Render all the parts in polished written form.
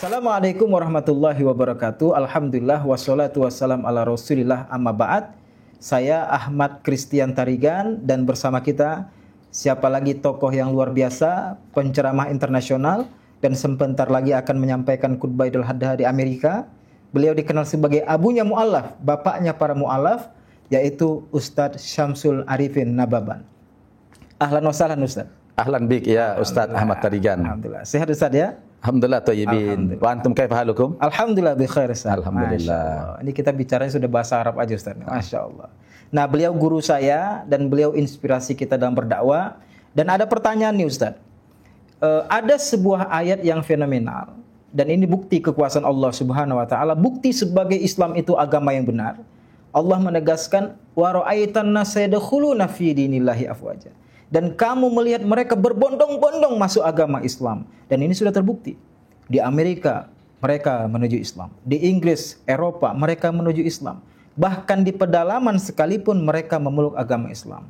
Assalamualaikum warahmatullahi wabarakatuh. Alhamdulillah wassalatu wassalam ala rasulillah amma ba'd. Saya Ahmad Christian Tarigan dan bersama kita siapa lagi tokoh yang luar biasa, penceramah internasional dan sebentar lagi akan menyampaikan khutbah Idul Adha di Amerika. Beliau dikenal sebagai abunya mu'allaf, bapaknya para mu'allaf, yaitu Ustadz Syamsul Arifin Nababan. Ahlan wa sahlan Ustadz. Ahlan bik ya Ustadz Ahmad Tarigan. Alhamdulillah. Sehat Ustadz ya? Alhamdulillah thayyibin. Wa antum kaifa halukum? Alhamdulillah bi khair Ustaz. Alhamdulillah. Ini kita bicaranya sudah bahasa Arab aja Ustaz. Masya Allah. Nah, beliau guru saya dan beliau inspirasi kita dalam berdakwah. Dan ada pertanyaan nih Ustaz. Ada sebuah ayat yang fenomenal dan ini bukti kekuasaan Allah Subhanahu wa taala, bukti sebagai Islam itu agama yang benar. Allah menegaskan wa ra'aitan nasa yadkhuluna fi dinillahi afwaja. Dan kamu melihat mereka berbondong-bondong masuk agama Islam. Dan ini sudah terbukti. Di Amerika, mereka menuju Islam. Di Inggris, Eropa, mereka menuju Islam. Bahkan di pedalaman sekalipun mereka memeluk agama Islam.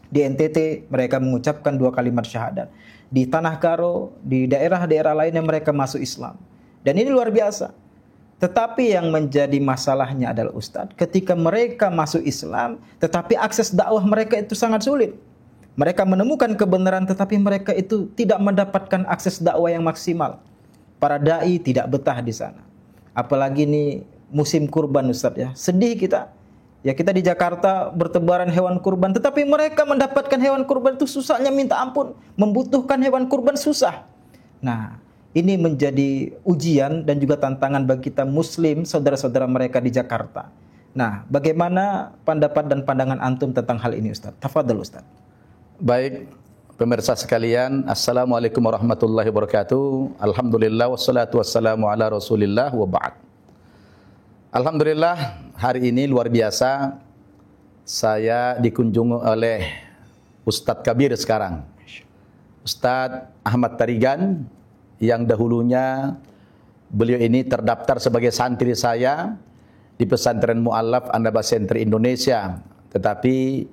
Di NTT, mereka mengucapkan 2 kalimat syahadat. Di Tanah Karo, di daerah-daerah lainnya mereka masuk Islam. Dan ini luar biasa. Tetapi yang menjadi masalahnya adalah Ustadz, ketika mereka masuk Islam, tetapi akses dakwah mereka itu sangat sulit. Mereka menemukan kebenaran tetapi mereka itu tidak mendapatkan akses dakwah yang maksimal. Para dai tidak betah di sana. Apalagi ini musim kurban Ustaz ya. Sedih kita. Ya kita di Jakarta bertebaran hewan kurban tetapi mereka mendapatkan hewan kurban itu susahnya minta ampun. Membutuhkan hewan kurban susah. Nah, ini menjadi ujian dan juga tantangan bagi kita muslim saudara-saudara mereka di Jakarta. Nah, bagaimana pendapat dan pandangan antum tentang hal ini Ustaz? Tafadhol Ustaz. Baik, pemirsa sekalian, Assalamualaikum warahmatullahi wabarakatuh. Alhamdulillah wassalatu wassalamu ala Rasulillah wa ba'd. Alhamdulillah, hari ini luar biasa saya dikunjungi oleh Ustadz Kabir sekarang. Ustadz Ahmad Tarigan yang dahulunya beliau ini terdaftar sebagai santri saya di Pesantren Mu'allaf An-Naba Center Indonesia. Tetapi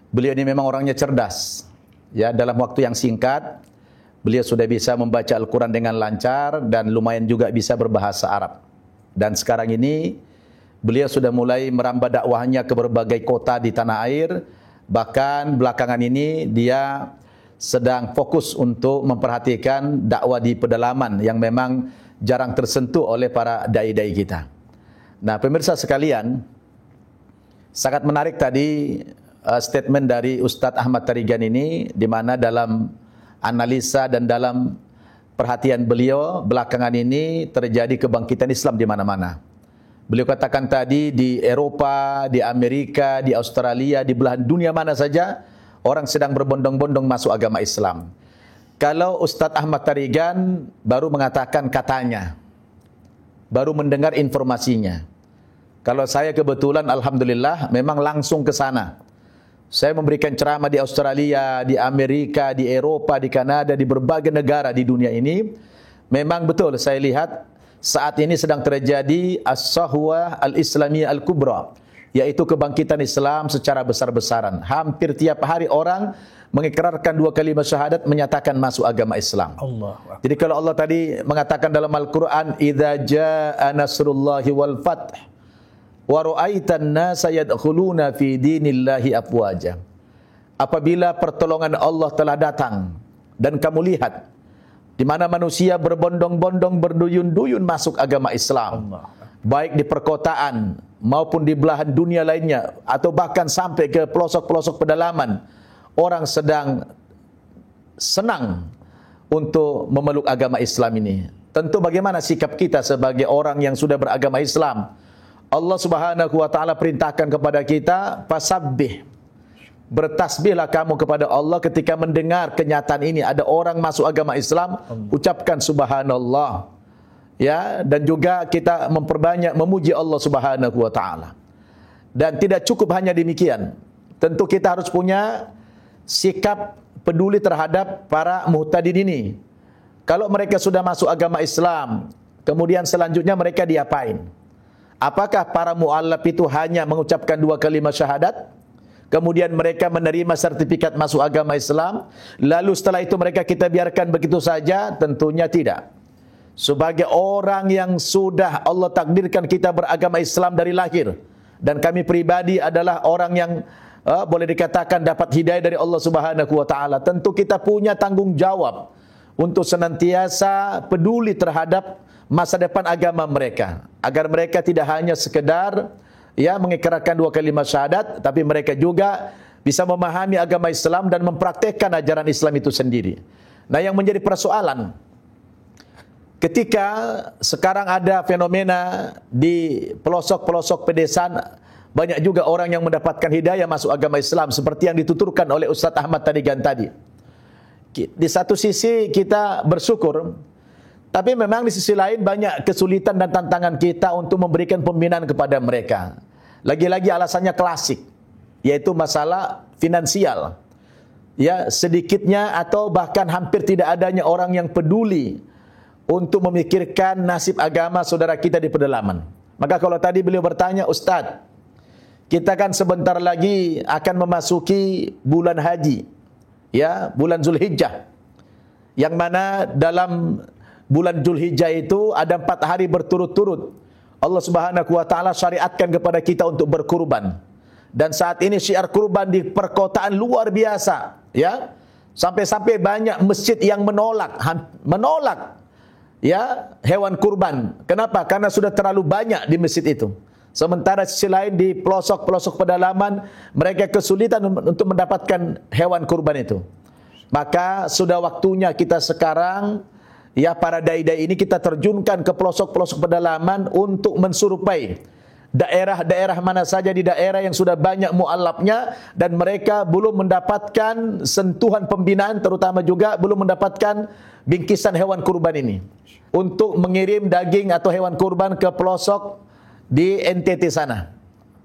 beliau ini memang orangnya cerdas. Ya, dalam waktu yang singkat beliau sudah bisa membaca Al-Qur'an dengan lancar dan lumayan juga bisa berbahasa Arab. Dan sekarang ini beliau sudah mulai merambah dakwahnya ke berbagai kota di tanah air. Bahkan belakangan ini dia sedang fokus untuk memperhatikan dakwah di pedalaman yang memang jarang tersentuh oleh para dai-dai kita. Nah, pemirsa sekalian, sangat menarik tadi statement dari Ustadz Ahmad Tarigan ini, di mana dalam analisa dan dalam perhatian beliau belakangan ini terjadi kebangkitan Islam di mana-mana. Beliau katakan tadi di Eropa, di Amerika, di Australia, di belahan dunia mana saja orang sedang berbondong-bondong masuk agama Islam. Kalau Ustadz Ahmad Tarigan baru mengatakan katanya, baru mendengar informasinya. Kalau saya kebetulan alhamdulillah memang langsung ke sana. Saya memberikan ceramah di Australia, di Amerika, di Eropa, di Kanada, di berbagai negara di dunia ini. Memang betul saya lihat saat ini sedang terjadi as-sahwah al-islamiyah al-kubra, yaitu kebangkitan Islam secara besar-besaran. Hampir tiap hari orang mengikrarkan 2 kalimat syahadat, menyatakan masuk agama Islam. Allah. Jadi kalau Allah tadi mengatakan dalam Al-Quran, "Idza jaa nasrullahi wal fath wa ra'aitan nasa yadkhuluna fi dinillahi afwaja." Apabila pertolongan Allah telah datang dan kamu lihat di mana manusia berbondong-bondong, berduyun-duyun masuk agama Islam, baik di perkotaan maupun di belahan dunia lainnya atau bahkan sampai ke pelosok-pelosok pedalaman, orang sedang senang untuk memeluk agama Islam ini. Tentu bagaimana sikap kita sebagai orang yang sudah beragama Islam? Allah Subhanahu wa taala perintahkan kepada kita, fasabbih. Bertasbihlah kamu kepada Allah ketika mendengar kenyataan ini ada orang masuk agama Islam, ucapkan subhanallah. Ya, dan juga kita memperbanyak memuji Allah Subhanahu wa taala. Dan tidak cukup hanya demikian. Tentu kita harus punya sikap peduli terhadap para muhtadin ini. Kalau mereka sudah masuk agama Islam, kemudian selanjutnya mereka diapain? Apakah para mu'allaf itu hanya mengucapkan 2 kalimat syahadat, kemudian mereka menerima sertifikat masuk agama Islam, lalu setelah itu mereka kita biarkan begitu saja? Tentunya tidak. sebagai orang yang sudah Allah takdirkan kita beragama Islam dari lahir, dan kami pribadi adalah orang yang boleh dikatakan dapat hidayah dari Allah Subhanahu wa taala. Tentu kita punya tanggung jawab untuk senantiasa peduli terhadap masa depan agama mereka, agar mereka tidak hanya sekedar mengikrarkan 2 kalimat syahadat, tapi mereka juga bisa memahami agama Islam dan mempraktekkan ajaran Islam itu sendiri. Nah, yang menjadi persoalan ketika sekarang ada fenomena di pelosok-pelosok pedesaan, banyak juga orang yang mendapatkan hidayah masuk agama Islam seperti yang dituturkan oleh Ustaz Ahmad Tarigan tadi. Di satu sisi kita bersyukur, tapi memang di sisi lain banyak kesulitan dan tantangan kita untuk memberikan pembinaan kepada mereka. Lagi-lagi alasannya klasik, yaitu masalah finansial. Ya, sedikitnya atau bahkan hampir tidak adanya orang yang peduli untuk memikirkan nasib agama saudara kita di pedalaman. Maka kalau tadi beliau bertanya, Ustaz, kita kan sebentar lagi akan memasuki bulan haji, bulan Zulhijjah, yang mana dalam bulan Zulhijjah itu ada 4 hari berturut-turut Allah Subhanahu wa taala syariatkan kepada kita untuk berkurban. Dan saat ini syiar kurban di perkotaan luar biasa, sampai-sampai banyak masjid yang menolak hewan kurban. Kenapa? Karena sudah terlalu banyak di masjid itu. Sementara sisi lain di pelosok-pelosok pedalaman mereka kesulitan untuk mendapatkan hewan kurban itu. Maka sudah waktunya kita sekarang, para dai-dai ini kita terjunkan ke pelosok-pelosok pedalaman untuk mensurupai daerah-daerah mana saja di daerah yang sudah banyak mu'alafnya dan mereka belum mendapatkan sentuhan pembinaan, terutama juga belum mendapatkan bingkisan hewan kurban ini, untuk mengirim daging atau hewan kurban ke pelosok di NTT sana.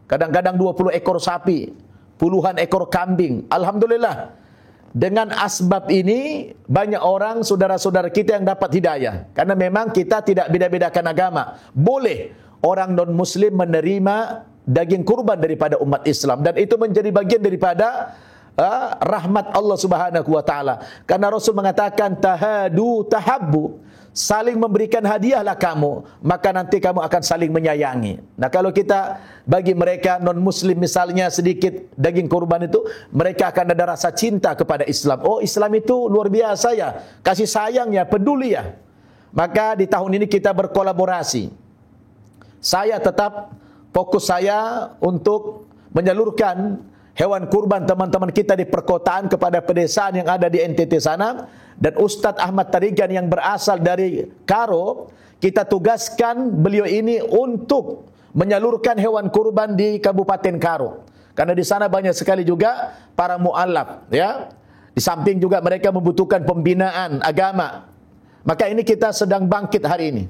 Kadang-kadang 20 ekor sapi, puluhan ekor kambing. Alhamdulillah, dengan asbab ini banyak orang, saudara-saudara kita yang dapat hidayah. Karena memang kita tidak beda-bedakan agama. Boleh orang non-muslim menerima daging kurban daripada umat Islam, dan itu menjadi bagian daripada rahmat Allah Subhanahu wa taala. Karena Rasul mengatakan tahadu tahabbu, saling memberikan hadiahlah kamu, maka nanti kamu akan saling menyayangi. Nah, kalau kita bagi mereka non-muslim misalnya sedikit daging kurban itu, mereka akan ada rasa cinta kepada Islam. Oh, Islam itu luar biasa ya, kasih sayang ya, peduli ya. Maka di tahun ini kita berkolaborasi. Saya tetap fokus saya untuk menyalurkan hewan kurban teman-teman kita di perkotaan kepada pedesaan yang ada di NTT sana. Dan Ustaz Ahmad Tarigan yang berasal dari Karo, kita tugaskan beliau ini untuk menyalurkan hewan kurban di Kabupaten Karo. Karena di sana banyak sekali juga para mu'alaf, Di samping juga mereka membutuhkan pembinaan agama. Maka ini kita sedang bangkit hari ini,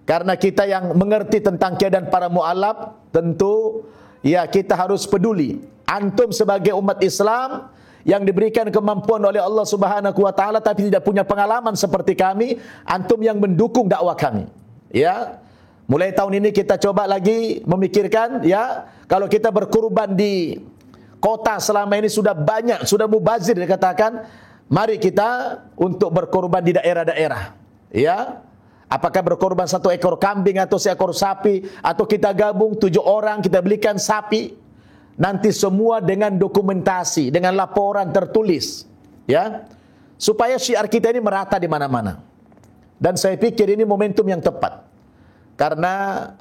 Karena kita yang mengerti tentang keadaan para mu'alaf, tentu kita harus peduli. Antum sebagai umat Islam yang diberikan kemampuan oleh Allah Subhanahu wa taala tapi tidak punya pengalaman seperti kami, antum yang mendukung dakwah kami. Mulai tahun ini kita coba lagi memikirkan, kalau kita berkurban di kota selama ini sudah banyak, sudah mubazir dikatakan, mari kita untuk berkorban di daerah-daerah. Apakah berkorban 1 ekor kambing atau 1 ekor sapi, atau kita gabung 7 orang kita belikan sapi. Nanti semua dengan dokumentasi, dengan laporan tertulis, supaya syiar kita ini merata di mana-mana. Dan saya pikir ini momentum yang tepat, karena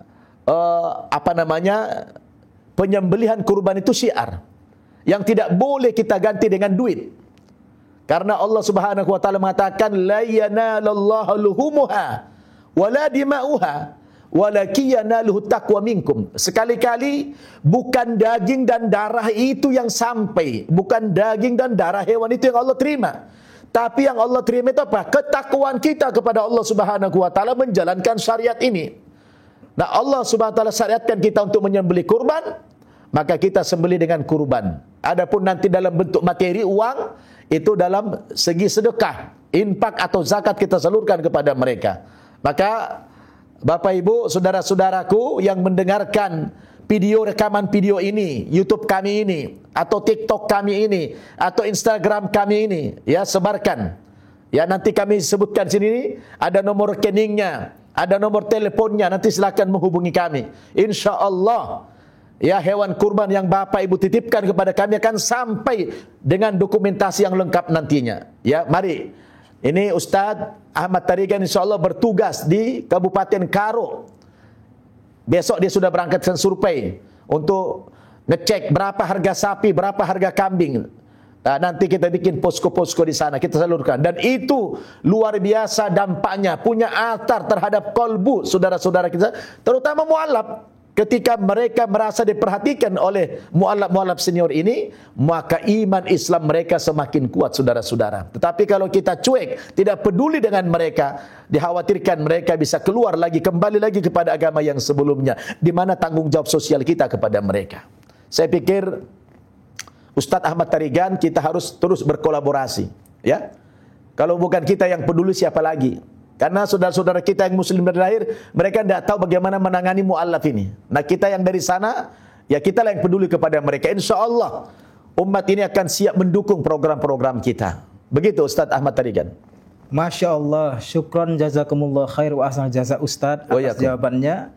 penyembelihan kurban itu syiar yang tidak boleh kita ganti dengan duit. Karena Allah Subhanahu wa taala mengatakan la yanalallahu luhumuha wala dima'uha walakin yanaluhu taqwa minkum. Sekali-kali bukan daging dan darah itu yang sampai, bukan daging dan darah hewan itu yang Allah terima. Tapi yang Allah terima itu apa? Ketakwaan kita kepada Allah Subhanahu wa taala menjalankan syariat ini. Nah, Allah Subhanahu wa taala syariatkan kita untuk menyembelih kurban, maka kita sembelih dengan kurban. Adapun nanti dalam bentuk materi uang, itu dalam segi sedekah, infak atau zakat kita salurkan kepada mereka. Maka Bapak Ibu, saudara-saudaraku yang mendengarkan rekaman video ini, YouTube kami ini, atau TikTok kami ini, atau Instagram kami ini, sebarkan. Ya, nanti kami sebutkan sini, ada nomor rekeningnya, ada nomor teleponnya, nanti silakan menghubungi kami. InsyaAllah, ya, hewan kurban yang Bapak Ibu titipkan kepada kami akan sampai dengan dokumentasi yang lengkap nantinya. Ya, mari. Ini Ustadz Ahmad Tarigan insyaAllah bertugas di Kabupaten Karo. Besok dia sudah berangkatkan survei untuk ngecek berapa harga sapi, berapa harga kambing. Nanti kita bikin posko-posko di sana, kita salurkan. Dan itu luar biasa dampaknya, punya athar terhadap kolbu saudara-saudara kita, terutama mu'alaf. Ketika mereka merasa diperhatikan oleh mu'alaf-mu'alaf senior ini, maka iman Islam mereka semakin kuat, saudara-saudara. Tetapi kalau kita cuek, tidak peduli dengan mereka, dikhawatirkan mereka bisa keluar lagi, kembali lagi kepada agama yang sebelumnya. Di mana tanggung jawab sosial kita kepada mereka? Saya pikir Ustadz Ahmad Tarigan, kita harus terus berkolaborasi, ya. Kalau bukan kita yang peduli, siapa lagi? Karena saudara-saudara kita yang muslim dari lahir, mereka tidak tahu bagaimana menangani mu'alaf ini. Nah, kita yang dari sana, ya kita lah yang peduli kepada mereka. InsyaAllah umat ini akan siap mendukung program-program kita. Begitu Ustadz Ahmad Tarigan. Masya Allah, syukron jazakumullah khair wa ahsan jaza Ustadz atas jawabannya.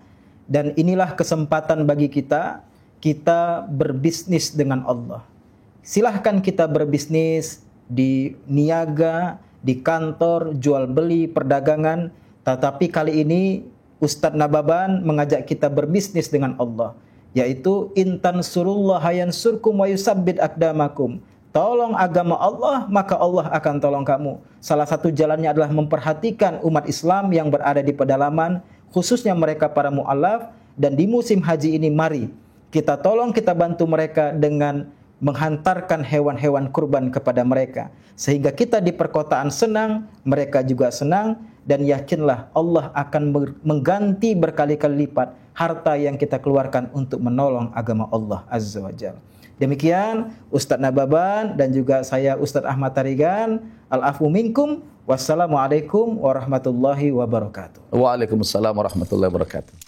Dan inilah kesempatan bagi kita berbisnis dengan Allah. Silahkan kita berbisnis di niaga, di kantor, jual beli, perdagangan. Tetapi kali ini Ustadz Nababan mengajak kita berbisnis dengan Allah, yaitu intan surullah yansurkum wa yusabbit aqdamakum. Tolong agama Allah, maka Allah akan tolong kamu. Salah satu jalannya adalah memperhatikan umat Islam yang berada di pedalaman, khususnya mereka para mu'alaf. Dan di musim haji ini, mari kita tolong, kita bantu mereka dengan menghantarkan hewan-hewan kurban kepada mereka, sehingga kita di perkotaan senang, mereka juga senang, dan yakinlah Allah akan mengganti berkali-kali lipat harta yang kita keluarkan untuk menolong agama Allah Azza wa Jalla. Demikian Ustadz Nababan dan juga saya Ustadz Ahmad Tarigan. Al-afu minkum. Wassalamualaikum warahmatullahi wabarakatuh. Waalaikumsalam warahmatullahi wabarakatuh.